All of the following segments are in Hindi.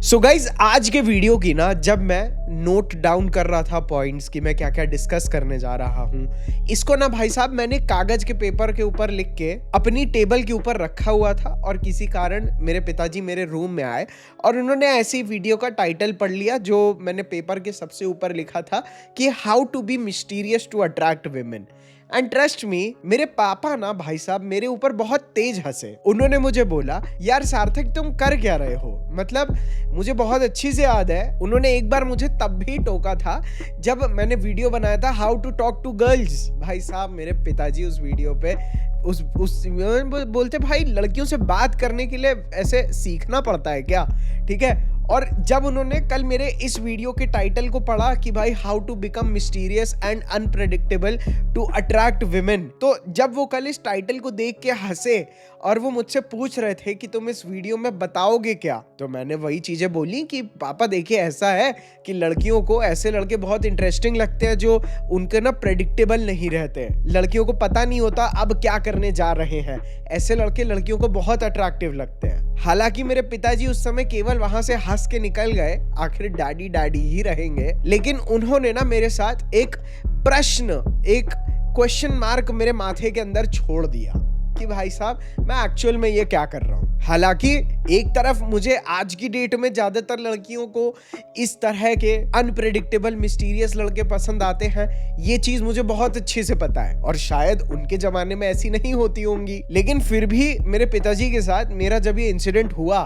सो गाइज आज के वीडियो की ना जब मैं नोट डाउन कर रहा था पॉइंट्स कि मैं क्या क्या डिस्कस करने जा रहा हूँ, इसको ना भाई साहब मैंने कागज के पेपर के ऊपर लिख के अपनी टेबल के ऊपर रखा हुआ था। और किसी कारण मेरे पिताजी मेरे रूम में आए और उन्होंने ऐसी वीडियो का टाइटल पढ़ लिया जो मैंने पेपर के सबसे ऊपर लिखा था कि how to be mysterious to attract women. And trust me, मेरे पापा ना भाई साहब मेरे ऊपर बहुत तेज हंसे। उन्होंने मुझे बोला, यार सार्थक तुम कर क्या रहे हो। मतलब मुझे बहुत अच्छी से याद है, उन्होंने एक बार मुझे तब भी टोका था जब मैंने वीडियो बनाया था how to talk to girls. भाई साहब मेरे पिताजी उस वीडियो पे उस बोलते, भाई लड़कियों से बात करने के लिए ऐसे सीखना पड़ता है क्या, ठीक है। और जब उन्होंने कल मेरे इस वीडियो के टाइटल को पढ़ा कि भाई how to become mysterious and unpredictable to attract women, तो जब वो कल इस टाइटल को देख के हंसे और वो मुझसे पूछ रहे थे कि तुम इस वीडियो में बताओगे क्या, तो मैंने वही चीजें बोली कि पापा देखिए ऐसा है कि लड़कियों को ऐसे लड़के बहुत इंटरेस्टिंग लगते हैं जो उनके ना प्रेडिक्टेबल नहीं रहते। लड़कियों को पता नहीं होता अब क्या करने जा रहे हैं, ऐसे लड़के लड़कियों को बहुत अट्रैक्टिव लगते हैं। हालांकि मेरे पिताजी उस समय केवल वहां से हंस के निकल गए, आखिर डैडी डैडी ही रहेंगे, लेकिन उन्होंने ना मेरे साथ एक प्रश्न, एक क्वेश्चन मार्क मेरे माथे के अंदर छोड़ दिया कि भाई साहब मैं एक्चुअल में ये क्या कर रहा हूँ। हालांकि एक तरफ मुझे आज की डेट में ज्यादातर लड़कियों को इस तरह के अनप्रेडिक्टेबल मिस्टीरियस लड़के पसंद आते हैं, ये चीज मुझे बहुत अच्छे से पता है और शायद उनके जमाने में ऐसी नहीं होती होंगी। लेकिन फिर भी मेरे पिताजी के साथ मेरा जब ये इंसिडेंट हुआ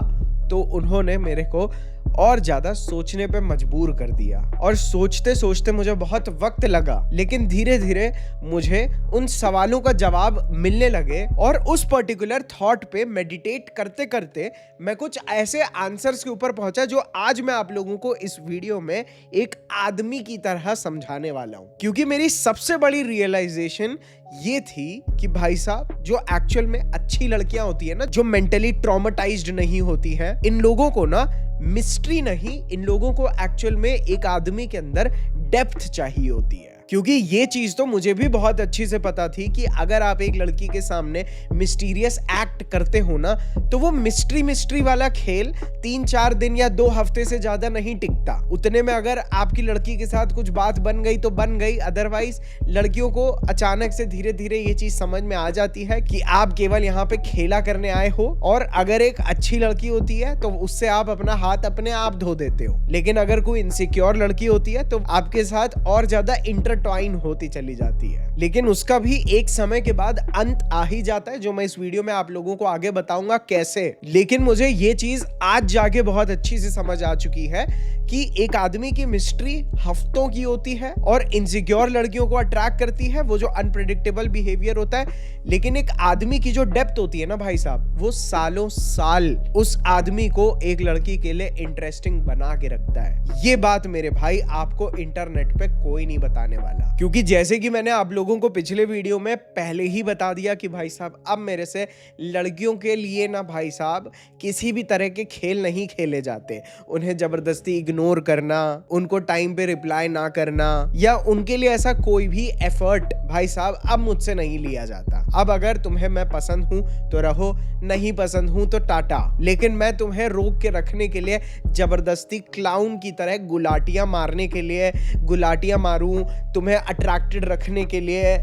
तो उन्होंने मेरे को और ज्यादा सोचने पे मजबूर कर दिया। और सोचते सोचते मुझे बहुत वक्त लगा, लेकिन धीरे धीरे मुझे उन सवालों का जवाब मिलने लगे और उस पर्टिकुलर थॉट पे मेडिटेट करते करते मैं कुछ ऐसे आंसर्स के ऊपर पहुंचा जो आज मैं आप लोगों को इस वीडियो में एक आदमी की तरह समझाने वाला हूं। क्योंकि मेरी सबसे बड़ी रियलाइजेशन ये थी कि भाई साहब जो एक्चुअल में अच्छी लड़कियां होती है ना, जो मेंटली ट्रॉमेटाइज्ड नहीं होती हैं, इन लोगों को ना मिस्ट्री नहीं, इन लोगों को एक्चुअल में एक आदमी के अंदर डेप्थ चाहिए होती है। क्योंकि ये चीज तो मुझे भी बहुत अच्छी से पता थी कि अगर आप एक लड़की के सामने मिस्टीरियस एक्ट करते हो ना, तो वो मिस्ट्री वाला खेल 3-4 दिन या 2 हफ्ते से ज्यादा नहीं टिकता। उतने में अगर आपकी लड़की के साथ कुछ बात बन गई तो बन गई, अदरवाइज लड़कियों को अचानक से धीरे धीरे ये चीज समझ में आ जाती है कि आप केवल यहाँ पे खेला करने आए हो, और अगर एक अच्छी लड़की होती है तो उससे आप अपना हाथ अपने आप धो देते हो। लेकिन अगर कोई इनसिक्योर लड़की होती है तो आपके साथ और ज्यादा इंटरट्वाइन होती चली जाती है। लेकिन उसका भी एक समय के बाद अंत आ ही जाता है, जो मैं इस वीडियो में आप लोगों को आगे बताऊंगा कैसे। लेकिन मुझे ये चीज आज जाके बहुत अच्छी से समझ आ चुकी है कि एक आदमी की मिस्ट्री हफ्तों की होती है और इनसिक्योर लड़कियों को अट्रैक्ट करती है, वो जो अनप्रेडिक्टेबल बिहेवियर होता है। लेकिन एक आदमी की जो डेप्थ होती है ना भाई साहब, वो सालों साल उस आदमी को एक लड़की के लिए इंटरेस्टिंग बना के रखता है। ये बात मेरे भाई आपको इंटरनेट पे कोई नहीं बताने वाला, क्योंकि जैसे कि मैंने आप लोगों को पिछले वीडियो में पहले ही बता दिया कि भाई साहब अब मेरे से लड़कियों के लिए ना भाई साहब किसी भी तरह के खेल नहीं खेले जाते। उन्हें जबरदस्ती इग्नोर करना, उनको टाइम पे रिप्लाई ना करना, या उनके लिए ऐसा कोई भी एफर्ट भाई साहब अब मुझसे नहीं लिया जाता। अब अगर तुम्हें मैं पसंद हूं तो रहो, नहीं पसंद हूं तो टाटा। लेकिन मैं तुम्हें रोक के रखने के लिए जबरदस्ती क्लाउन की तरह गुलाटियां मारने के लिए गुलाटियां मारूं, तुम्हें अट्रैक्टेड रखने के लिए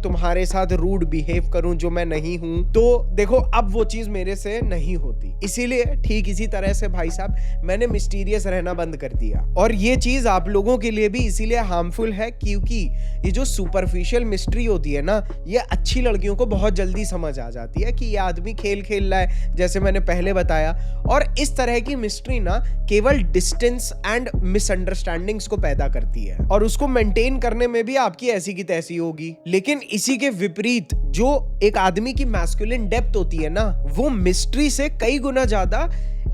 तुम्हारे साथ रूड बिहेव करूं जो मैं नहीं हूं, तो देखो अब वो चीज मेरे से नहीं होती। इसीलिए ठीक इसी तरह से भाई साहब मैंने मिस्टीरियस रहना बंद कर दिया। और ये चीज आप लोगों के लिए भी इसीलिए हार्मफुल है क्योंकि ये जो सुपरफिशियल मिस्ट्री होती है ना, ये अच्छी लड़कियों को बहुत जल्दी समझ आ जाती है कि ये आदमी खेल खेल रहा है, जैसे मैंने पहले बताया। और इस तरह की मिस्ट्री ना केवल डिस्टेंस एंड मिसअंडरस्टैंडिंग्स को पैदा करती है, और उसको मेंटेन करने में भी आपकी ऐसी की तैसी होगी। लेकिन इसी के विपरीत जो एक आदमी की मैस्कुलिन डेप्थ होती है ना, वो मिस्ट्री से कई गुना ज्यादा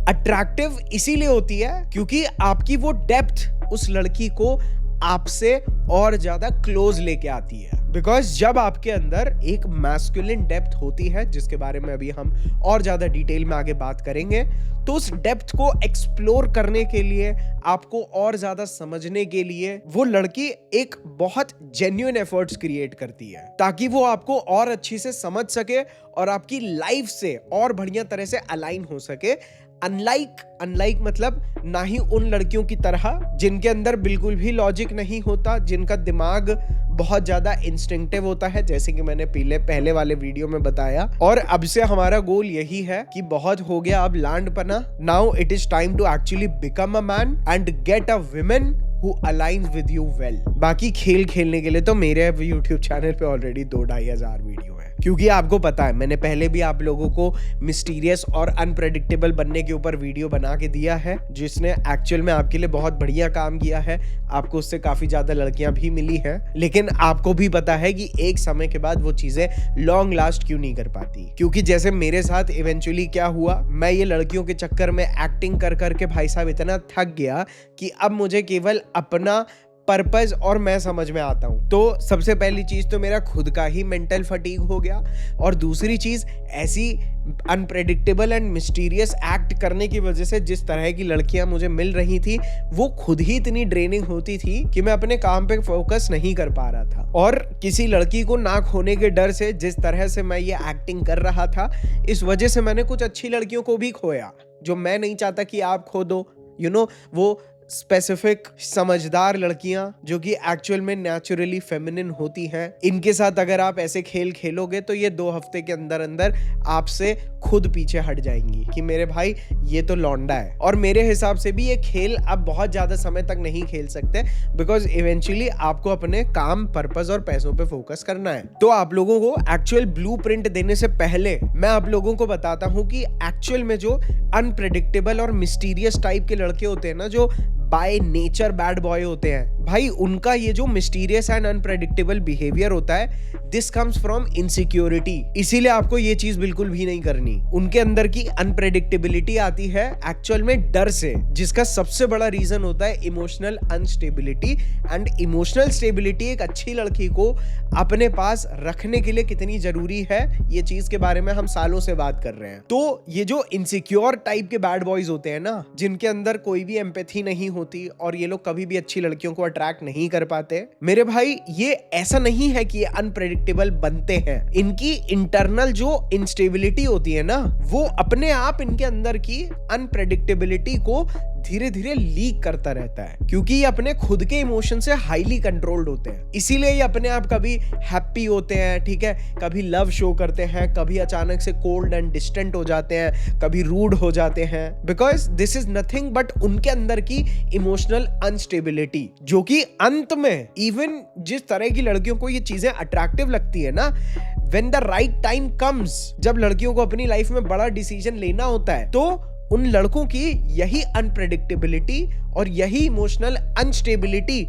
अट्रैक्टिव इसीलिए होती है क्योंकि आपकी वो डेप्थ उस लड़की को आपसे और ज्यादा क्लोज लेके आती है। बिकॉज जब आपके अंदर एक मैस्कुलिन डेप्थ होती है, जिसके बारे में अभी हम और ज्यादा डिटेल में आगे बात करेंगे, तो उस डेप्थ को एक्सप्लोर करने के लिए, आपको और ज्यादा समझने के लिए वो लड़की एक बहुत जेन्युइन एफर्ट्स क्रिएट करती है ताकि वो आपको और अच्छी से समझ सके और आपकी लाइफ से और बढ़िया तरह से अलाइन हो सके अनलाइक मतलब ना ही उन लड़कियों की तरह जिनके अंदर बिल्कुल भी लॉजिक नहीं होता, जिनका दिमाग बहुत ज्यादा इंस्टिंक्टिव होता है, जैसे कि मैंने पहले वाले वीडियो में बताया। और अब से हमारा गोल यही है कि बहुत हो गया अब लैंड पना, now it is time to actually become a man and get a women who aligns with you well। बाकी खेल खेलने के लिए तो मेरे YouTube चैनल पे ऑलरेडी 2-2,500 वीडियो है, क्योंकि आपको पता है मैंने पहले भी आप लोगों को मिस्टीरियस और अनप्रेडिक्टेबल बनने के ऊपर वीडियो बना के दिया है, जिसने एक्चुअल में आपके लिए बहुत बढ़िया काम किया है। आपको उससे काफी ज्यादा लड़कियां भी मिली हैं, लेकिन आपको भी पता है कि एक समय के बाद वो चीजें लॉन्ग लास्ट क्यों नहीं कर पाती। क्योंकि जैसे मेरे साथ इवेंचुअली क्या हुआ, मैं ये लड़कियों के चक्कर में एक्टिंग कर करके भाई साहब इतना थक गया कि अब मुझे केवल अपना पर्पस और मैं समझ में आता हूं। तो सबसे पहली चीज तो मेरा खुद का ही मेंटल फटीग हो गया, और दूसरी चीज ऐसी अनप्रेडिक्टेबल एंड मिस्टीरियस एक्ट करने की वजह से जिस तरह की लड़कियां मुझे मिल रही थी वो खुद ही इतनी ड्रेनिंग होती थी कि मैं अपने काम पे फोकस नहीं कर पा रहा था। और किसी लड़की को ना खोने के डर से जिस तरह से मैं ये एक्टिंग कर रहा था, इस वजह से मैंने कुछ अच्छी लड़कियों को भी खोया, जो मैं नहीं चाहता कि आप खो दो। वो स्पेसिफिक समझदार लड़कियां जो कि एक्चुअल में नेचुरली फेमिनिन होती हैं, इनके साथ अगर आप ऐसे खेल खेलोगे तो ये 2 हफ्ते के अंदर अंदर आपसे खुद पीछे हट जाएंगी कि मेरे भाई ये तो लौंडा है। और मेरे हिसाब से भी ये खेल आप बहुत ज्यादा समय तक नहीं खेल सकते, बिकॉज इवेंचुअली आपको अपने काम, पर्पस और पैसों पे फोकस करना है। तो आप लोगों को एक्चुअल ब्लूप्रिंट देने से पहले मैं आप लोगों को बताता हूं कि एक्चुअल में जो अनप्रेडिक्टेबल और मिस्टीरियस टाइप के लड़के होते हैं ना, जो बाय नेचर बैड बॉय होते हैं, भाई उनका ये जो मिस्टीरियस एंड अनप्रेडिक्टेबल बिहेवियर होता है, दिस कम्स फ्रॉम इनसिक्योरिटी। इसीलिए आपको ये चीज बिल्कुल भी नहीं करनी। उनके अंदर की अनप्रेडिक्टेबिलिटी आती है एक्चुअल में डर से, जिसका सबसे बड़ा रीजन होता है emotional instability. And emotional stability एक अच्छी लड़की को अपने पास रखने के लिए कितनी जरूरी है, ये चीज के बारे में हम सालों से बात कर रहे हैं। तो ये जो इनसिक्योर टाइप के बैड बॉयज होते हैं ना, जिनके अंदर कोई भी एम्पैथी नहीं होती और ये लोग कभी भी अच्छी लड़कियों को अट्रैक्ट नहीं कर पाते, मेरे भाई ये ऐसा नहीं है कि ये अनप्रेडिक्टेबल बनते हैं। इनकी इंटरनल जो इंस्टेबिलिटी होती है ना, वो अपने आप इनके अंदर की अनप्रेडिक्टेबिलिटी को धीरे धीरे लीक करता रहता है, क्योंकि ये अपने खुद के इमोशन से हाईली कंट्रोल्ड होते हैं। इसीलिए ये अपने आप कभी हैप्पी होते हैं, ठीक है, कभी लव शो करते हैं, कभी अचानक से कोल्ड एंड डिस्टेंट हो जाते हैं, कभी रूड हो जाते हैं, because this is nothing but उनके अंदर की इमोशनल अनस्टेबिलिटी, जो कि अंत में इवन जिस तरह की लड़कियों को ये चीजें अट्रैक्टिव लगती है ना, when the right time comes, जब लड़कियों को अपनी लाइफ में बड़ा डिसीजन लेना होता है, तो उन लड़कों की यही अनप्रेडिक्टेबिलिटी और यही इमोशनल अनस्टेबिलिटी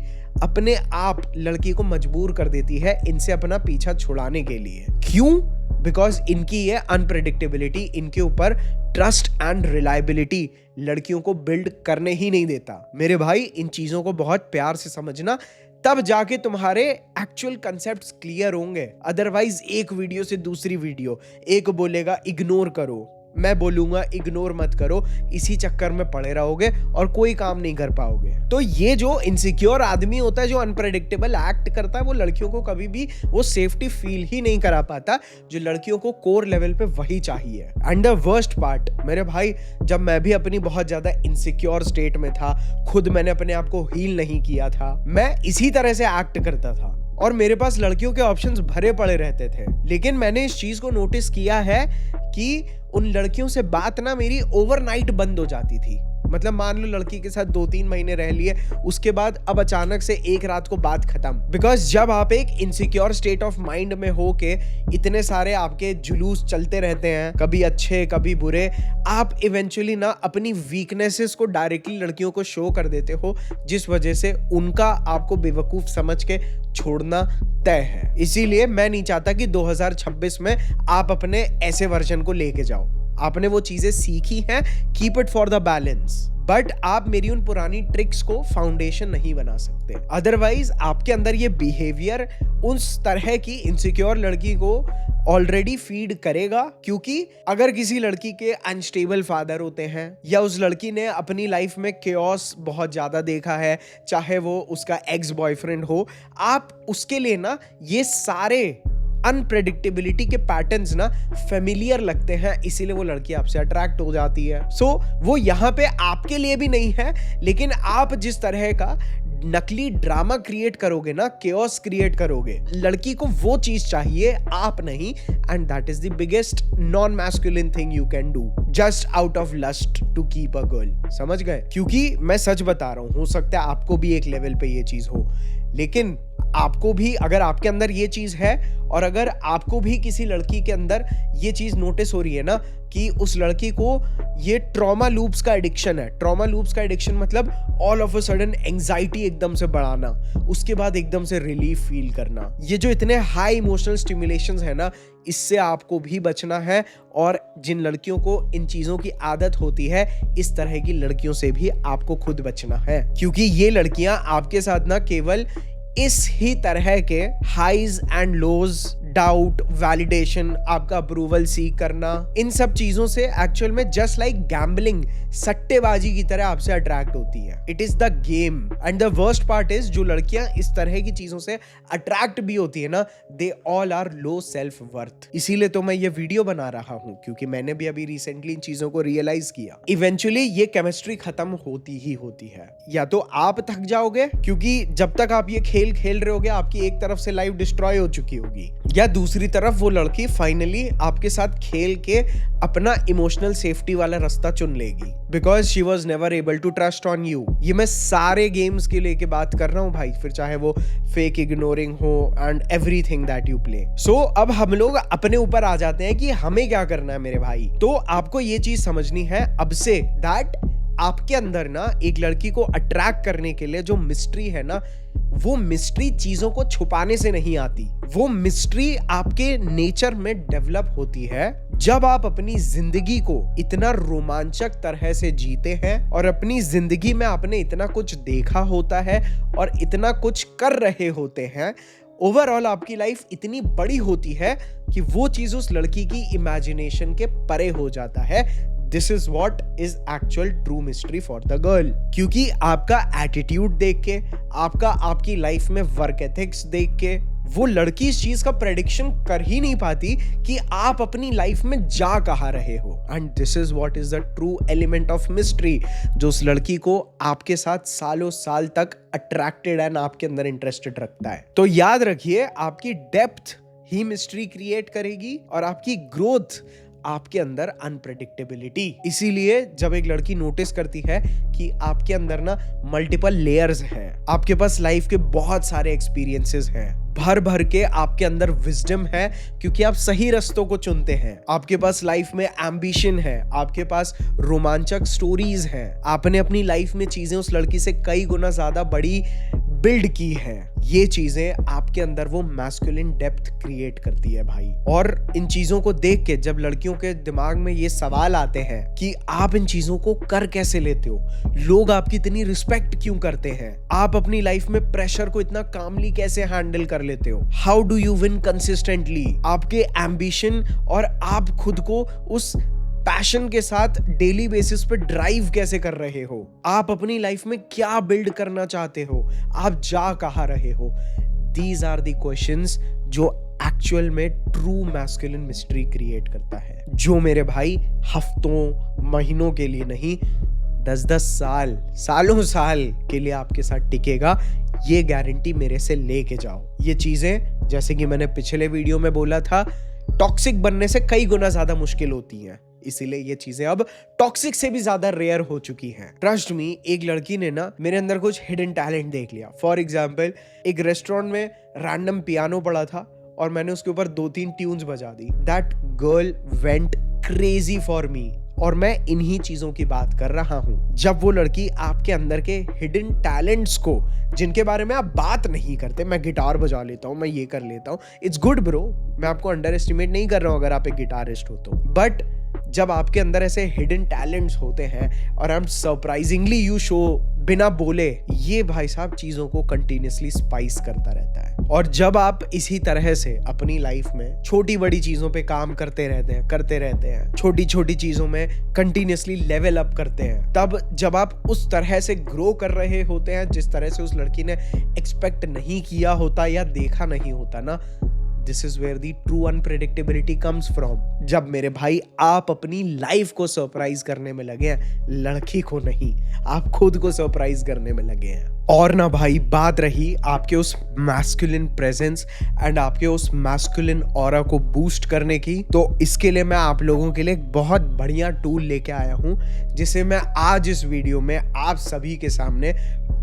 अपने आप लड़की को मजबूर कर देती है इनसे अपना पीछा छुड़ाने के लिए। क्यों? बिकॉज इनकी ये अनप्रेडिक्टेबिलिटी इनके ऊपर ट्रस्ट एंड रिलायबिलिटी लड़कियों को बिल्ड करने ही नहीं देता। मेरे भाई, इन चीजों को बहुत प्यार से समझना, तब जाके तुम्हारे एक्चुअल कंसेप्ट्स क्लियर होंगे। अदरवाइज एक वीडियो से दूसरी वीडियो, एक बोलेगा इग्नोर करो, मैं बोलूंगा इग्नोर मत करो, इसी चक्कर में पड़े रहोगे और कोई काम नहीं कर पाओगे। तो ये जो इनसिक्योर आदमी होता है, जो अनप्रेडिक्टेबल एक्ट करता है, वो लड़कियों को कभी भी वो सेफ्टी फील ही नहीं करा पाता, जो लड़कियों को कोर लेवल पे वही चाहिए। एंड द वर्स्ट पार्ट मेरे भाई, जब मैं भी अपनी बहुत ज्यादा इनसिक्योर स्टेट में था, खुद मैंने अपने आप को हील नहीं किया था, मैं इसी तरह से एक्ट करता था और मेरे पास लड़कियों के ऑप्शंस भरे पड़े रहते थे। लेकिन मैंने इस चीज को नोटिस किया है कि उन लड़कियों से बात ना मेरी ओवरनाइट बंद हो जाती थी। मतलब मान लो लड़की के साथ 2-3 महीने रह लिए, उसके बाद अब अचानक से एक रात को बात खत्म। बिकॉज जब आप एक इनसिक्योर स्टेट ऑफ माइंड में हो के इतने सारे आपके जुलूस चलते रहते हैं, कभी अच्छे कभी बुरे, आप इवेंचुअली ना अपनी वीकनेसेस को डायरेक्टली लड़कियों को शो कर देते हो, जिस वजह से उनका आपको बेवकूफ समझ के छोड़ना तय है। इसीलिए मैं नहीं चाहता कि 2026 में आप अपने ऐसे वर्जन को लेके जाओ। आपने वो चीजें सीखी हैं, keep it for the balance, but आप मेरी उन पुरानी ट्रिक्स को फाउंडेशन नहीं बना सकते। अदरवाइज आपके अंदर ये बिहेवियर उस तरह की इनसिक्योर लड़की को ऑलरेडी फीड करेगा। क्योंकि अगर किसी लड़की के अनस्टेबल फादर होते हैं, या उस लड़की ने अपनी लाइफ में केओस बहुत ज्यादा देखा है, चाहे वो उसका एक्स बॉयफ्रेंड हो, आप उसके लिए ना ये सारे अनप्रेडिक्टेबिलिटी के पैटर्न्स ना फेमिलियर लगते हैं, इसीलिए वो लड़की आपसे अट्रैक्ट हो जाती है। सो वो यहाँ पे आपके लिए भी नहीं है, लेकिन आप जिस तरह का नकली ड्रामा क्रिएट करोगे ना, केओस क्रिएट करोगे, लड़की को वो चीज चाहिए, आप नहीं। And that is the biggest non masculine thing you can do, just out of lust to keep a girl. समझ गए? क्योंकि मैं सच बता रहा हूं, हो सकता है आपको भी एक लेवल पे ये चीज हो, लेकिन आपको भी, अगर आपके अंदर ये चीज है और अगर आपको भी किसी लड़की के अंदर ये चीज नोटिस हो रही है ना कि उस लड़की को ये ट्रॉमा लूप्स का एडिक्शन है। ट्रॉमा लूप्स का एडिक्शन मतलब all of a sudden anxiety एकदम से बढ़ाना, उसके बाद एकदम से रिलीफ फील करना, ये जो इतने हाई इमोशनल स्टिमुलेशंस है ना, इससे आपको भी बचना है। और जिन लड़कियों को इन चीजों की आदत होती है, इस तरह की लड़कियों से भी आपको खुद बचना है, क्योंकि ये लड़कियां आपके साथ ना केवल इस ही तरह के highs and lows, doubt, validation, आपका अप्रूवल सीख करना, इन सब चीजों से एक्चुअल में जस्ट लाइक गैम्बलिंग, सट्टेबाजी की तरह आपसे अट्रैक्ट होती है। It is the game. And the worst part is, जो लड़कियां इस तरह की चीजों से अट्रैक्ट भी होती है ना, they all are low self worth. इसीलिए तो मैं ये वीडियो बना रहा हूं, क्योंकि मैंने भी अभी रिसेंटली इन चीजों को रियलाइज किया। इवेंचुअली ये केमिस्ट्री खत्म होती ही होती है। या तो आप थक जाओगे, क्योंकि जब तक आप ये खेल रहे होगे, आपकी एक तरफ से लाइफ डिस्ट्रॉय हो चुकी होगी, या दूसरी तरफ वो लड़की फाइनली आपके साथ खेल के अपना इमोशनल सेफ्टी वाला रास्ता चुन लेगी, because she was never able to trust on you. ये मैं सारे गेम्स के लेके बात कर रहा हूँ भाई, फिर चाहे वो फेक इग्नोरिंग हो and everything that you play. So अब हम लोग अपने ऊपर आ जाते हैं कि हमें क्या करना है मेरे भाई। तो आपको ये चीज समझनी है अब से, दैट आपके अंदर ना एक लड़की को अट्रैक्ट करने के लिए जो मिस्ट्री है ना, वो मिस्ट्री चीजों को छुपाने से नहीं आती। वो मिस्ट्री आपके नेचर में डेवलप होती है जब आप अपनी जिंदगी को इतना रोमांचक तरह से जीते हैं और अपनी जिंदगी में आपने इतना कुछ देखा होता है और इतना कुछ कर रहे होते हैं। ओवरऑल आपकी लाइफ इतनी बड़ी होती है कि वो चीज उस लड़की की इमेजिनेशन के परे हो जाता है। This is what is actual true mystery for the girl. क्योंकि आपका एटीट्यूड देख के, आपकी लाइफ में वर्क एथिक्स देख के, वो लड़की इस चीज का प्रेडिक्शन कर ही नहीं पाती कि आप अपनी लाइफ में जा कहाँ रहे हो। And this is what is the true element of mystery, जो उस लड़की को आपके साथ सालों साल तक अट्रैक्टेड एंड आपके अंदर इंटरेस्टेड रखता है। तो याद रखिए, आपकी डेप्थ ही मिस्ट्री क्रिएट करेगी और आपकी ग्रोथ, आपके अंदर अनप्रेडिक्टेबिलिटी। इसीलिए जब एक लड़की नोटिस करती है कि आपके अंदर ना मल्टीपल लेयर्स हैं, आपके पास लाइफ के बहुत सारे एक्सपीरियंसेस हैं, भर भर के आपके अंदर विजडम है क्योंकि आप सही रास्तों को चुनते हैं, आपके पास लाइफ में एम्बिशन है, आपके पास रोमांचक स्टोरीज हैं, आपने अपनी लाइफ में चीजें उस लड़की से कई गुना ज्यादा बड़ी बिल्ड की है। ये चीजें आपके अंदर वो मैस्कुलिन डेप्थ क्रिएट करती है भाई। और इन चीजों को देख के जब लड़कियों के दिमाग में ये सवाल आते हैं कि आप इन चीजों को कर कैसे लेते हो, लोग आपकी इतनी रिस्पेक्ट क्यों करते हैं, आप अपनी लाइफ में प्रेशर को इतना कामली कैसे हैंडल कर लेते हो, how do you win consistently, आपके एम्बिशन और आप खुद को उस पैशन के साथ डेली बेसिस पे ड्राइव कैसे कर रहे हो, आप अपनी लाइफ में क्या बिल्ड करना चाहते हो, आप जा कहाँ रहे हो। दीज आर द क्वेश्चंस जो एक्चुअल में ट्रू मैस्कुलिन मिस्ट्री क्रिएट करता है, जो मेरे भाई हफ्तों महीनों के लिए नहीं, 10-10 साल, सालों साल के लिए आपके साथ टिकेगा। ये गारंटी मेरे से लेके जाओ। ये चीजें, जैसे कि मैंने पिछले वीडियो में बोला था, टॉक्सिक बनने से कई गुना ज्यादा मुश्किल होती हैं, इसीलिए ये चीजें अब टॉक्सिक से भी ज्यादा रेयर हो चुकी हैं। ट्रस्ट मी, एक लड़की ने ना मेरे अंदर कुछ हिडन टैलेंट देख लिया। फॉर एग्जाम्पल, एक रेस्टोरेंट में रैंडम पियानो पड़ा था और मैंने उसके ऊपर 2-3 ट्यून्स बजा दी। That girl went crazy for me. और मैं इन्हीं चीजों की बात कर रहा हूं। जब वो लड़की आपके अंदर के हिडन टैलेंट्स को, जिनके बारे में आप बात नहीं करते, मैं गिटार बजा लेता हूं, मैं ये कर लेता हूं, इट्स गुड ब्रो, मैं आपको अंडर एस्टिमेट नहीं कर रहा हूं अगर आप एक गिटारिस्ट हो तो, बट जब आपके अंदर ऐसे हिडन टैलेंट्स होते हैं और I am surprisingly you show बिना बोले, ये भाई साहब चीजों को कंटिन्यूअसली स्पाइस करता रहता है। और जब आप इसी तरह से अपनी लाइफ में छोटी बड़ी चीजों पे काम करते रहते हैं, छोटी छोटी चीजों में कंटिन्यूअसली लेवल अप करते हैं, तब जब आप उस तरह से ग्रो कर रहे होते हैं जिस तरह से उस लड़की ने एक्सपेक्ट नहीं किया होता या देखा नहीं होता ना, this is where the true unpredictability comes from. जब मेरे भाई आप अपनी लाइफ को सरप्राइज करने में लगे हैं, लड़की को नहीं, आप खुद को सरप्राइज करने में लगे हैं। और ना भाई, बात रही आपके उस मैस्कुलिन प्रेजेंस एंड आपके उस मैस्कुलिन ऑरा को बूस्ट करने की, तो इसके लिए मैं आप लोगों के लिए एक बहुत बढ़िया टूल लेके आया हूं, जिसे मैं आज इस वीडियो में आप सभी के सामने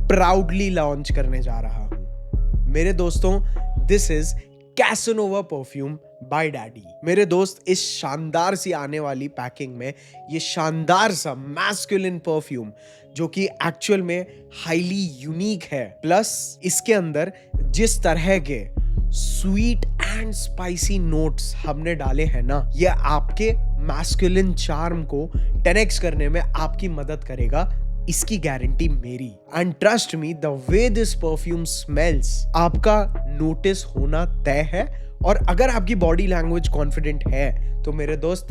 प्राउडली लॉन्च करने जा रहा हूं। मेरे दोस्तों, this is Casanova perfume by Daddy. मेरे दोस्त, इस शानदार सी आने वाली पैकिंग में ये शानदार सा मैस्कुलिन परफ्यूम, जो कि एक्चुअल में हाईली यूनिक है, प्लस इसके अंदर जिस तरह के स्वीट एंड स्पाइसी नोट्स हमने डाले हैं ना, ये आपके मैस्कुलिन चार्म को 10x करने में आपकी मदद करेगा, इसकी गारंटी मेरी। And trust me, the way this perfume smells आपका नोटिस होना तय है। और अगर आपकी बॉडी लैंग्वेज कॉन्फिडेंट है तो मेरे दोस्त,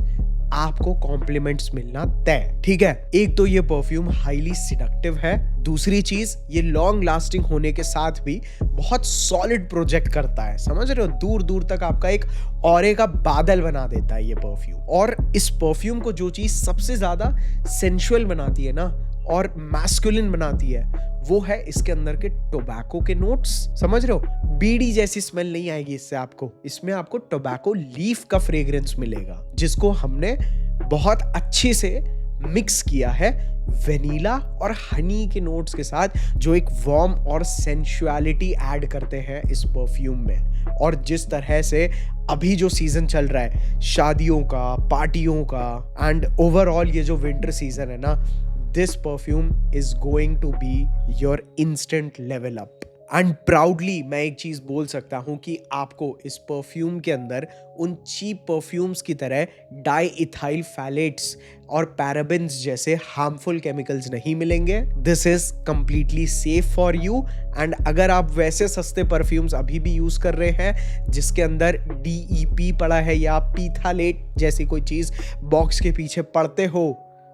आपको कॉम्प्लीमेंट्स मिलना तय। ठीक है, एक तो ये परफ्यूम हाईली सिडक्टिव है, दूसरी चीज ये लॉन्ग लास्टिंग होने के साथ भी बहुत सॉलिड प्रोजेक्ट करता है। समझ रहे हो, दूर दूर तक आपका एक ऑरे का बादल बना देता है ये परफ्यूम। और इस परफ्यूम को जो चीज सबसे ज्यादा सेंसुअल बनाती है ना और मैस्कुलिन बनाती है, वो है इसके अंदर के टोबैको के नोट्स। समझ रहे हो, बीड़ी जैसी स्मेल नहीं आएगी इससे आपको, इसमें आपको टोबैको लीफ का फ्रेग्रेंस मिलेगा, जिसको हमने बहुत अच्छे से मिक्स किया है वेनिला और हनी के नोट्स के साथ, जो एक वार्म और सेंसुअलिटी ऐड करते हैं इस परफ्यूम में। और जिस तरह से अभी जो सीजन चल रहा है शादियों का, पार्टियों का, एंड ओवरऑल ये जो विंटर सीजन है ना, this perfume is going to be your instant level up। And proudly मैं एक चीज बोल सकता हूं कि आपको इस परफ्यूम के अंदर उन चीप परफ्यूम्स की तरह डाई इथाइल फैलेट्स और पैराबेन्स जैसे हार्मफुल केमिकल्स नहीं मिलेंगे। This is completely safe for you. And अगर आप वैसे सस्ते परफ्यूम्स अभी भी यूज कर रहे हैं जिसके अंदर DEP पड़ा है या पीथालेट जैसी कोई चीज बॉक्स के पीछे पड़ते हो,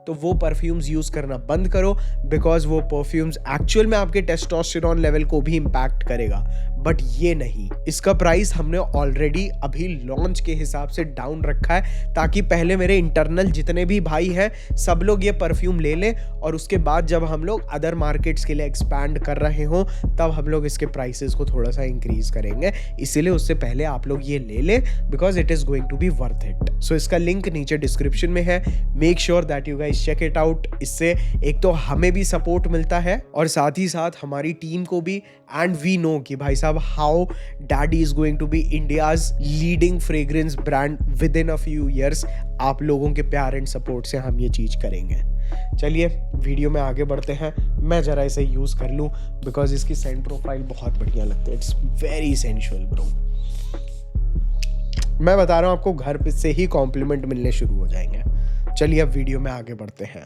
तो वो परफ्यूम्स यूज करना बंद करो, बिकॉज वो परफ्यूम्स एक्चुअल में आपके टेस्टोस्टेरोन लेवल को भी इंपैक्ट करेगा, बट ये नहीं। इसका प्राइस हमने ऑलरेडी अभी लॉन्च के हिसाब से डाउन रखा है, ताकि पहले मेरे इंटरनल जितने भी भाई हैं सब लोग ये परफ्यूम ले लें, और उसके बाद जब हम लोग अदर मार्केट्स के लिए एक्सपैंड कर रहे हो तब हम लोग इसके प्राइसेस को थोड़ा सा इंक्रीज करेंगे। इसीलिए उससे पहले आप लोग ये ले लें, because it is going to be worth it. So इसका लिंक नीचे डिस्क्रिप्शन में है, make sure that you guys check it out. इससे एक तो हमें भी सपोर्ट मिलता है और साथ ही साथ हमारी टीम को भी, एंड वी नो कि भाई साहब how Daddy is going to be India's leading fragrance brand within a few years. आप लोगों के प्यार एंड सपोर्ट से हम ये चीज करेंगे। चलिए वीडियो में आगे बढ़ते हैं। मैं जरा इसे यूज कर लूं, बिकॉज इसकी सेंट प्रोफाइल बहुत बढ़िया लगती है। It's very sensual bro. मैं बता रहा हूं आपको, घर पे से ही कॉम्प्लीमेंट मिलने शुरू हो जाएंगे। चलिए अब वीडियो में आगे बढ़ते हैं।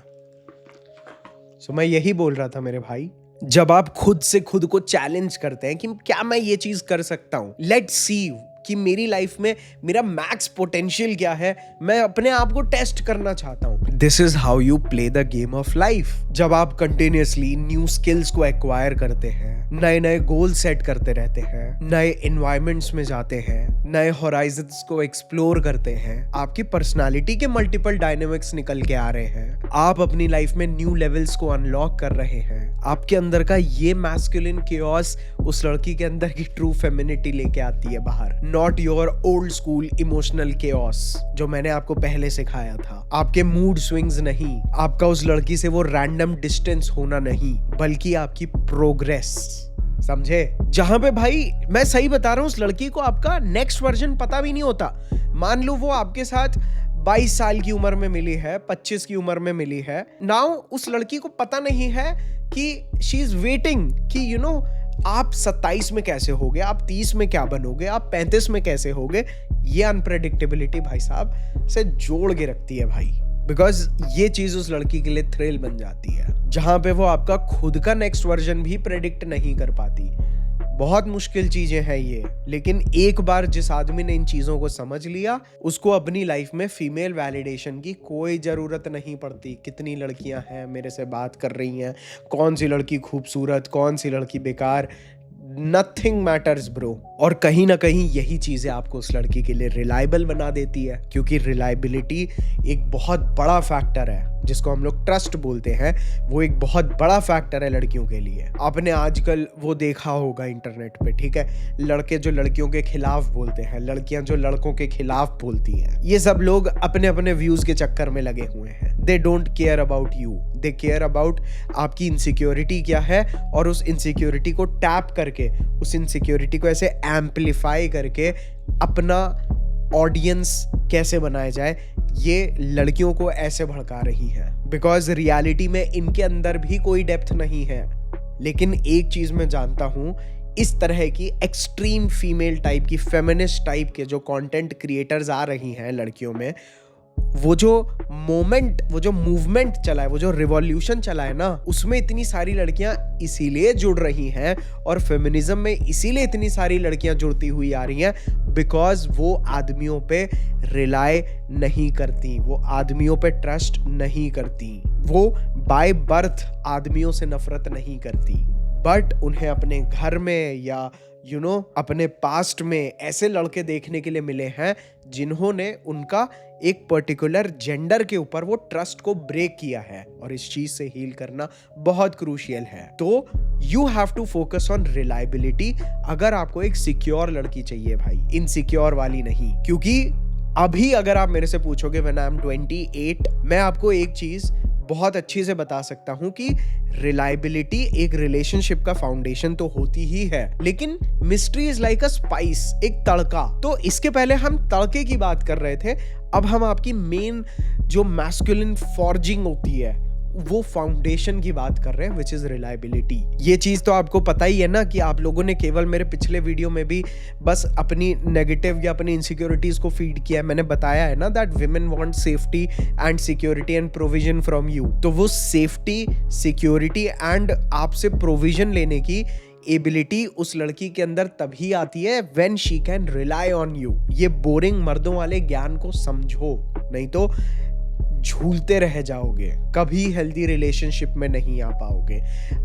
सो मैं यही बोल रहा था मेरे भाई, जब आप खुद से खुद को चैलेंज करते हैं कि क्या मैं ये चीज कर सकता हूं, लेट्स सी कि मेरी लाइफ में मेरा मैक्स पोटेंशियल क्या है, मैं अपने आप को टेस्ट करना चाहता हूं। This is how you play the game of life. जब आप कंटिन्यूअसली न्यू स्किल्स को एक्वायर करते हैं, नए नए गोल सेट करते रहते हैं, नए एनवायरमेंट्स में जाते हैं, नए होराइजन्स को एक्सप्लोर करते हैं, आपकी पर्सनालिटी के मल्टीपल डायनेमिक्स निकल के आ रहे हैं, आप अपनी लाइफ में न्यू लेवल्स को अनलॉक कर रहे हैं, आपके अंदर का ये मैस्कुलिन केओस उस लड़की के अंदर की ट्रू फेमिनिटी लेके आती है बाहर। Not your old school emotional chaos जो मैंने आपको पहले सिखाया था। आपके मूड स्विंग्स नहीं, आपका उस लड़की से वो रैंडम डिस्टेंस होना नहीं, बल्कि आपकी प्रोग्रेस। समझे? जहां पे भाई मैं सही बता रहा हूं, उस लड़की को आपका नेक्स्ट वर्जन पता भी नहीं होता। मान लो वो आपके साथ 22 साल की उम्र में मिली है, 25 की उम्र में मिली है, नाउ उस लड़की को पता नहीं है कि शी इज वेटिंग कि यू नो आप 27 में कैसे होगे, आप 30 में क्या बनोगे, आप 35 में कैसे होगे। ये अनप्रेडिक्टेबिलिटी भाई साहब से जोड़ के रखती है भाई, बिकॉज ये चीज उस लड़की के लिए थ्रिल बन जाती है, जहां पे वो आपका खुद का नेक्स्ट वर्जन भी प्रेडिक्ट नहीं कर पाती। बहुत मुश्किल चीजें हैं ये, लेकिन एक बार जिस आदमी ने इन चीजों को समझ लिया, उसको अपनी लाइफ में फीमेल वैलिडेशन की कोई जरूरत नहीं पड़ती। कितनी लड़कियां हैं मेरे से बात कर रही हैं, कौन सी लड़की खूबसूरत, कौन सी लड़की बेकार, नथिंग मैटर्स ब्रो। और कहीं ना कहीं यही चीजें आपको उस लड़की के लिए रिलायबल बना देती है, क्योंकि रिलायबिलिटी एक बहुत बड़ा फैक्टर है जिसको हम लोग ट्रस्ट बोलते हैं। वो एक बहुत बड़ा फैक्टर है लड़कियों के लिए। आपने आजकल वो देखा होगा इंटरनेट पे, ठीक है, लड़के जो लड़कियों के खिलाफ बोलते हैं, लड़कियां जो लड़कों के खिलाफ बोलती हैं, ये सब लोग अपने अपने व्यूज के चक्कर में लगे हुए हैं। They don't care about you, they care about आपकी इनसिक्योरिटी क्या है, और उस इनसिक्योरिटी को टैप करके, उस इनसिक्योरिटी को ऐसे एम्पलीफाई करके अपना ऑडियंस कैसे बनाया जाए, ये लड़कियों को ऐसे भड़का रही है। बिकॉज रियलिटी में इनके अंदर भी कोई डेप्थ नहीं है। लेकिन एक चीज मैं जानता हूं, इस तरह की एक्सट्रीम फीमेल टाइप की, फेमिनिस्ट टाइप के जो कंटेंट क्रिएटर्स आ रही हैं लड़कियों में, वो जो मोमेंट, वो जो मूवमेंट चला है, वो जो रिवॉल्यूशन चला है ना, उसमें इतनी सारी लड़कियां इसीलिए जुड़ रही हैं, और फेमिनिज्म में इसीलिए इतनी सारी लड़कियां जुड़ती हुई आ रही हैं, बिकॉज वो आदमियों पे रिलाय नहीं करती, वो आदमियों पे ट्रस्ट नहीं करती, वो बाय बर्थ आदमियों से नफरत नहीं करती। बट उन्हें अपने घर में या अपने पास्ट में ऐसे लड़के देखने के लिए मिले हैं जिन्होंने उनका एक पर्टिकुलर जेंडर के ऊपर वो ट्रस्ट को ब्रेक किया है, और इस चीज से हील करना बहुत क्रूशियल है। तो you have to focus on reliability अगर आपको एक सिक्योर लड़की चाहिए भाई, इनसिक्योर वाली नहीं। क्योंकि अभी अगर आप मेरे से पूछोगे व्हेन आई एम 28, मैं आपको एक चीज बहुत अच्छी से बता सकता हूं कि रिलायबिलिटी एक रिलेशनशिप का फाउंडेशन तो होती ही है, लेकिन mystery is like a spice, एक तड़का। तो इसके पहले हम तड़के की बात कर रहे थे, अब हम आपकी मेन जो मैस्कुलिन फॉर्जिंग होती है वो फाउंडेशन की बात कर रहे हैं, विच इज रिलायबिलिटी। ये चीज तो आपको पता ही है ना कि आप लोगों ने केवल मेरे पिछले वीडियो में भी बस अपनी नेगेटिव या अपनी इनसिक्योरिटीज को फीड किया है। मैंने बताया है ना that women want safety and security and provision from you. तो वो सेफ्टी, सिक्योरिटी एंड आपसे प्रोविजन लेने की एबिलिटी उस लड़की के अंदर तभी आती है when she can rely on you. ये बोरिंग मर्दों वाले ज्ञान को समझो, नहीं तो झूलते रह जाओगे, कभी हेल्दी रिलेशनशिप में नहीं आ पाओगे,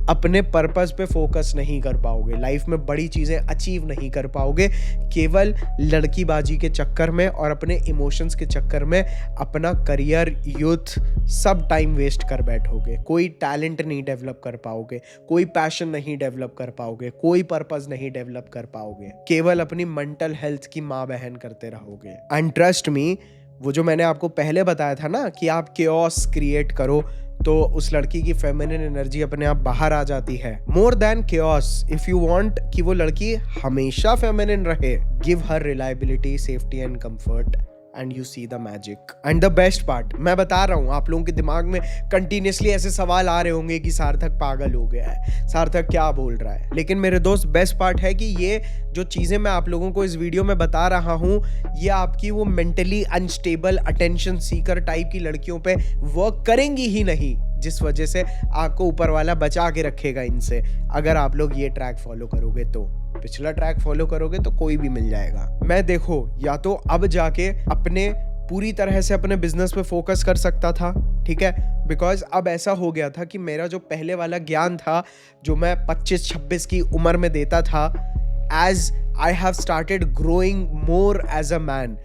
अपने पर्पस पे फोकस नहीं कर पाओगे, लाइफ में बड़ी चीजें अचीव नहीं कर पाओगे, केवल लड़कीबाजी के चक्कर में और अपने इमोशंस के चक्कर में अपना करियर, यूथ सब टाइम वेस्ट कर बैठोगे। कोई टैलेंट नहीं डेवलप कर पाओगे, कोई पैशन नहीं डेवलप कर पाओगे, कोई पर्पस नहीं डेवलप कर पाओगे, केवल अपनी मेंटल हेल्थ की माँ बहन करते रहोगे। एंड ट्रस्ट मी, वो जो मैंने आपको पहले बताया था ना कि आप केओस क्रिएट करो तो उस लड़की की फेमिनिन एनर्जी अपने आप बाहर आ जाती है। More than chaos, if you want कि वो लड़की हमेशा फेमिनिन रहे, give her reliability, safety and comfort and you see the magic. And the best part, मैं बता रहा हूँ, आप लोगों के दिमाग में कंटिन्यूसली ऐसे सवाल आ रहे होंगे कि सार्थक पागल हो गया है, सार्थक क्या बोल रहा है। लेकिन मेरे दोस्त, बेस्ट पार्ट है कि ये जो चीजें मैं आप लोगों को इस वीडियो में बता रहा हूँ, ये आपकी वो mentally unstable, attention seeker type की लड़कियों पे वर्क करेंगी ही नहीं, जिस वजह से आपको ऊपर वाला बचा के रखेगा इनसे। अगर आप लोग ये ट्रैक फॉलो करोगे तो, पिछला ट्रैक फॉलो करोगे तो कोई भी मिल जाएगा। मैं देखो, या तो अब जाके अपने पूरी तरह से अपने बिजनेस पे फोकस कर सकता था, ठीक है, बिकॉज अब ऐसा हो गया था कि मेरा जो पहले वाला ज्ञान था जो मैं 25-26 की उम्र में देता था, as I have started growing more as a man,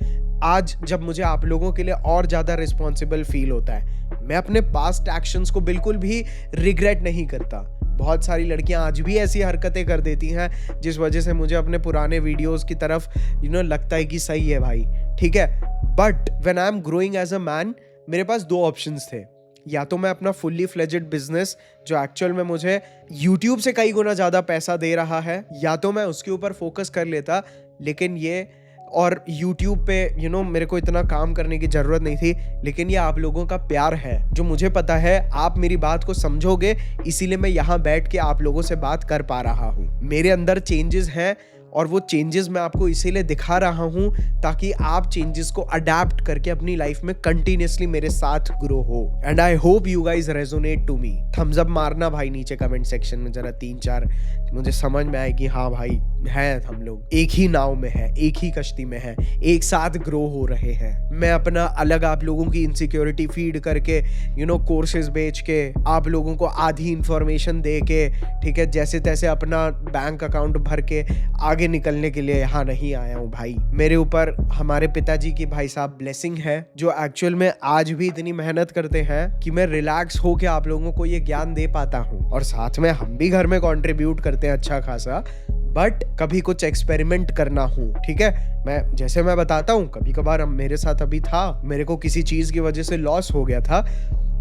आज जब मुझे आप लोगों के लिए और ज़्यादा रिस्पॉन्सिबल फील होता है, मैं अपने पास्ट एक्शंस को बिल्कुल भी रिग्रेट नहीं करता। बहुत सारी लड़कियां आज भी ऐसी हरकतें कर देती हैं जिस वजह से मुझे अपने पुराने वीडियोस की तरफ लगता है कि सही है भाई, ठीक है। But when I am growing as a man, मेरे पास दो ऑप्शंस थे, या तो मैं अपना फुल्ली फ्लेजेड बिजनेस जो एक्चुअल में मुझे YouTube से कई गुना ज़्यादा पैसा दे रहा है, या तो मैं उसके ऊपर फोकस कर लेता। लेकिन ये, और YouTube पे मेरे को इतना काम करने की ज़रूरत नहीं थी, लेकिन ये आप लोगों का प्यार है जो मुझे पता है आप मेरी बात को समझोगे, इसीलिए मैं यहाँ बैठ के आप लोगों से बात कर पा रहा हूँ। मेरे अंदर चेंजेस हैं और वो चेंजेस मैं आपको इसीलिए दिखा रहा हूँ ताकि आप चेंजेस को अडेप्ट करके अपनी लाइफ में कंटिन्यूअसली मेरे साथ ग्रो हो। And I hope you guys resonate to me. Thumbs up मारना भाई नीचे कमेंट सेक्शन में जरा 3-4, मुझे समझ में आए कि हाँ भाई हैं हम लोग, एक ही नाव में है, एक ही कश्ती में है, एक साथ ग्रो हो रहे हैं। मैं अपना अलग आप लोगों की इनसिक्योरिटी फीड करके कोर्सेज बेच के, आप लोगों को आधी इंफॉर्मेशन दे के, ठीक है, जैसे तैसे अपना बैंक अकाउंट भर के आगे निकलने के लिए यहाँ नहीं आया हूँ भाई। मेरे ऊपर हमारे पिताजी की भाई साहब ब्लेसिंग है, जो एक्चुअल में आज भी इतनी मेहनत करते हैं कि मैं रिलैक्स होके आप लोगों को ये ज्ञान दे पाता हूँ। और साथ में हम भी घर में कंट्रीब्यूट करते हैं अच्छा खासा, बट कभी कुछ एक्सपेरिमेंट करना हो, ठीक है, मैं बताता हूँ, कभी कभार मेरे साथ अभी था, मेरे को किसी चीज की वजह से लॉस हो गया था,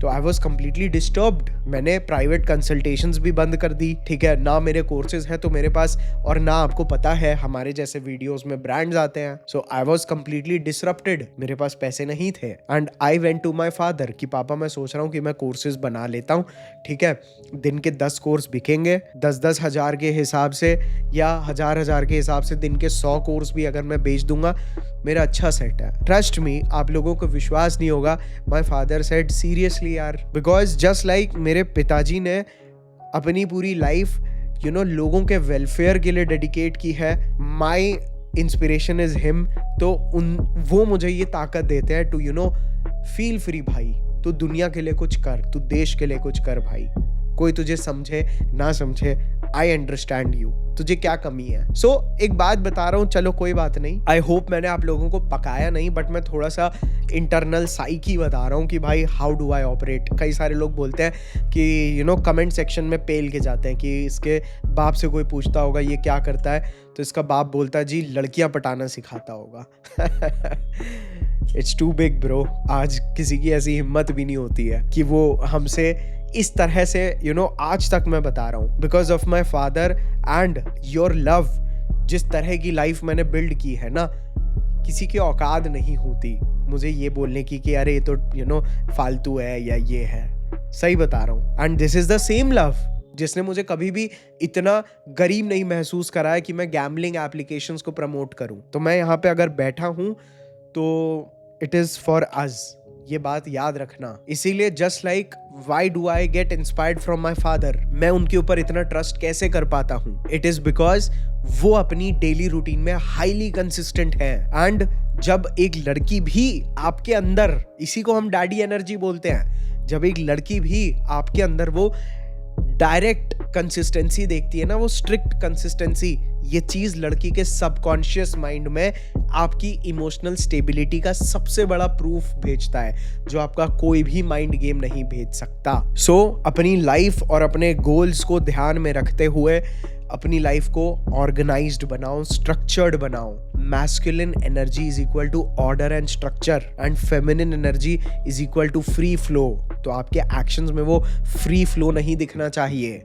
तो आई वॉज कम्प्लीटली डिस्टर्ब्ड। मैंने प्राइवेट कंसल्टेशंस भी बंद कर दी, ठीक है, ना मेरे कोर्सेज हैं तो मेरे पास, और ना आपको पता है हमारे जैसे वीडियोस में ब्रांड्स आते हैं। So I was completely disrupted, मेरे पास पैसे नहीं थे, and I went to my father कि पापा मैं सोच रहा हूँ कि मैं कोर्सेज बना लेता हूँ, ठीक है, दिन के 10 कोर्स बिकेंगे, 10-10 हज़ार के हिसाब से या 1000 के हिसाब से दिन के 100 कोर्स भी अगर मैं बेच दूंगा, मेरा अच्छा सेट है। ट्रस्ट मी, आप लोगों को विश्वास नहीं होगा, माई फादर सेड सीरियसली यार, बिकॉज जस्ट लाइक मेरे पिताजी ने अपनी पूरी लाइफ लोगों के वेलफेयर के लिए डेडिकेट की है, माई इंस्पिरेशन इज हिम, तो वो मुझे ये ताकत देते हैं टू फील फ्री भाई, तू दुनिया के लिए कुछ कर, तू देश के लिए कुछ कर भाई, कोई तुझे समझे ना समझे, आई अंडरस्टैंड यू, तुझे क्या कमी है। सो एक बात बता रहा हूँ, चलो कोई बात नहीं, आई होप मैंने आप लोगों को पकाया नहीं, बट मैं थोड़ा सा इंटरनल साइकी बता रहा हूँ कि भाई हाउ डू आई ऑपरेट। कई सारे लोग बोलते हैं कि कमेंट सेक्शन में पेल के जाते हैं कि इसके बाप से कोई पूछता होगा ये क्या करता है, तो इसका बाप बोलता है जी लड़कियां पटाना सिखाता होगा। इट्स टू बिग ब्रो, आज किसी की ऐसी हिम्मत भी नहीं होती है कि वो हमसे इस तरह से आज तक मैं बता रहा हूँ, because of my father and your love, जिस तरह की लाइफ मैंने बिल्ड की है ना, किसी की औकात नहीं होती मुझे ये बोलने की कि अरे ये तो फालतू है या ये है। सही बता रहा हूँ, and this is the same love जिसने मुझे कभी भी इतना गरीब नहीं महसूस कराया कि मैं गैम्बलिंग एप्लीकेशंस को प्रमोट करूं। तो मैं यहाँ पे अगर बैठा हूं तो इट इज फॉर अस, ये बात याद रखना। इसीलिए just like why do I get inspired from my father, मैं उनके ऊपर इतना ट्रस्ट कैसे कर पाता हूँ, इट इज बिकॉज वो अपनी डेली रूटीन में हाईली कंसिस्टेंट है। एंड जब एक लड़की भी आपके अंदर, इसी को हम डैडी एनर्जी बोलते हैं, जब एक लड़की भी आपके अंदर वो डायरेक्ट कंसिस्टेंसी देखती है ना, वो स्ट्रिक्ट कंसिस्टेंसी, ये चीज लड़की के सबकॉन्शियस माइंड में आपकी इमोशनल स्टेबिलिटी का सबसे बड़ा प्रूफ भेजता है, जो आपका कोई भी माइंड गेम नहीं भेज सकता। सो अपनी लाइफ और अपने गोल्स को ध्यान में रखते हुए अपनी लाइफ को ऑर्गेनाइज्ड बनाओ, स्ट्रक्चर्ड बनाओ। Masculine energy is equal to order and structure, and feminine energy is equal to free flow. तो आपके एक्शंस में वो फ्री फ्लो नहीं दिखना चाहिए।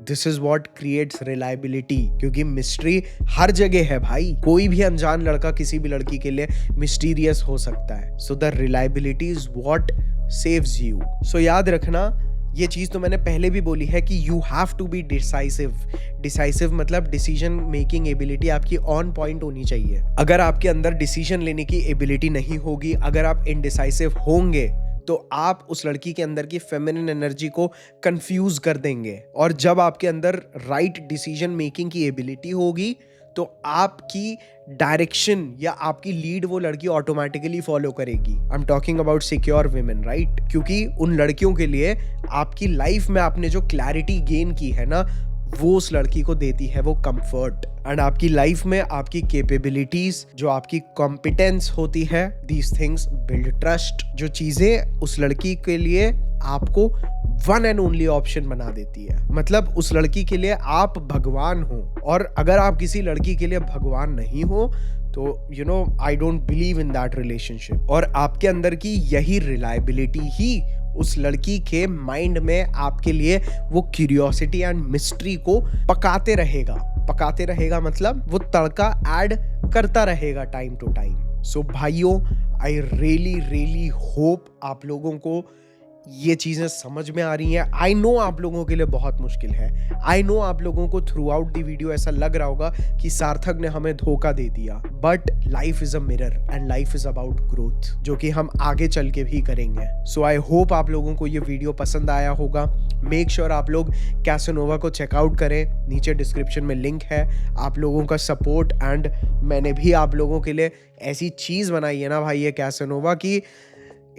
This is what creates reliability, क्योंकि मिस्ट्री हर जगह है भाई। कोई भी अनजान लड़का किसी भी लड़की के लिए मिस्टीरियस हो सकता है। So the reliability is what saves you. So याद रखना, ये चीज तो मैंने पहले भी बोली है कि you have to be decisive. Decisive मतलब डिसीजन मेकिंग एबिलिटी आपकी ऑन पॉइंट होनी चाहिए। अगर आपके अंदर डिसीजन लेने की एबिलिटी नहीं होगी, अगर आप इनडिसाइसिव होंगे, तो आप उस लड़की के अंदर की फेमिनिन एनर्जी को कंफ्यूज कर देंगे। और जब आपके अंदर राइट डिसीजन मेकिंग की एबिलिटी होगी, तो आपकी डायरेक्शन या आपकी लीड वो लड़की ऑटोमेटिकली फॉलो करेगी। I am talking about secure women, right? क्योंकि उन लड़कियों के लिए आपकी लाइफ में आपने जो क्लैरिटी गेन की है ना, वो उस लड़की को देती है वो कंफर्ट। एंड आपकी लाइफ में आपकी कैपेबिलिटीज, जो आपकी कॉम्पिटेंस होती है, दीज थिंग्स बिल्ड ट्रस्ट। जो चीजें उस लड़की के लिए आपको वन एंड ओनली ऑप्शन बना देती है, मतलब उस लड़की के लिए आप भगवान हो। और अगर आप किसी लड़की के लिए भगवान नहीं हो, तो I don't believe in that relationship. और आपके अंदर की यही रिलायबिलिटी ही उस लड़की के माइंड में आपके लिए वो क्यूरियोसिटी एंड मिस्ट्री को पकाते रहेगा मतलब वो तड़का ऐड करता रहेगा टाइम टू टाइम। सो भाइयों, आई रियली होप आप लोगों को ये चीजें समझ में आ रही हैं। आई नो आप लोगों के लिए बहुत मुश्किल है। आई नो आप लोगों को थ्रू आउट द वीडियो ऐसा लग रहा होगा कि सार्थक ने हमें धोखा दे दिया, but life is a mirror and life is about growth, जो कि हम आगे चल के भी करेंगे। सो आई होप आप लोगों को ये वीडियो पसंद आया होगा। मेक श्योर आप लोग कैसानोवा को चेकआउट करें, नीचे डिस्क्रिप्शन में लिंक है। आप लोगों का सपोर्ट एंड मैंने भी आप लोगों के लिए ऐसी चीज बनाई है ना भाई ये कैसानोवा की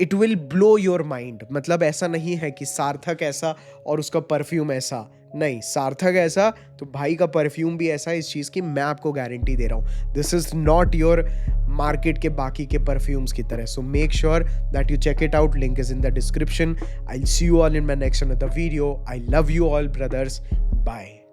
it will blow your mind. मतलब ऐसा नहीं है कि सार्थक ऐसा और उसका परफ्यूम ऐसा, नहीं, सार्थक ऐसा तो भाई का परफ्यूम भी ऐसा। इस चीज़ की मैं आपको गारंटी दे रहा हूँ। This is not your market के बाकी के परफ्यूम्स की तरह। So make sure that you check it out, link is in the description. I see you all in my next another video. I love you all brothers, bye.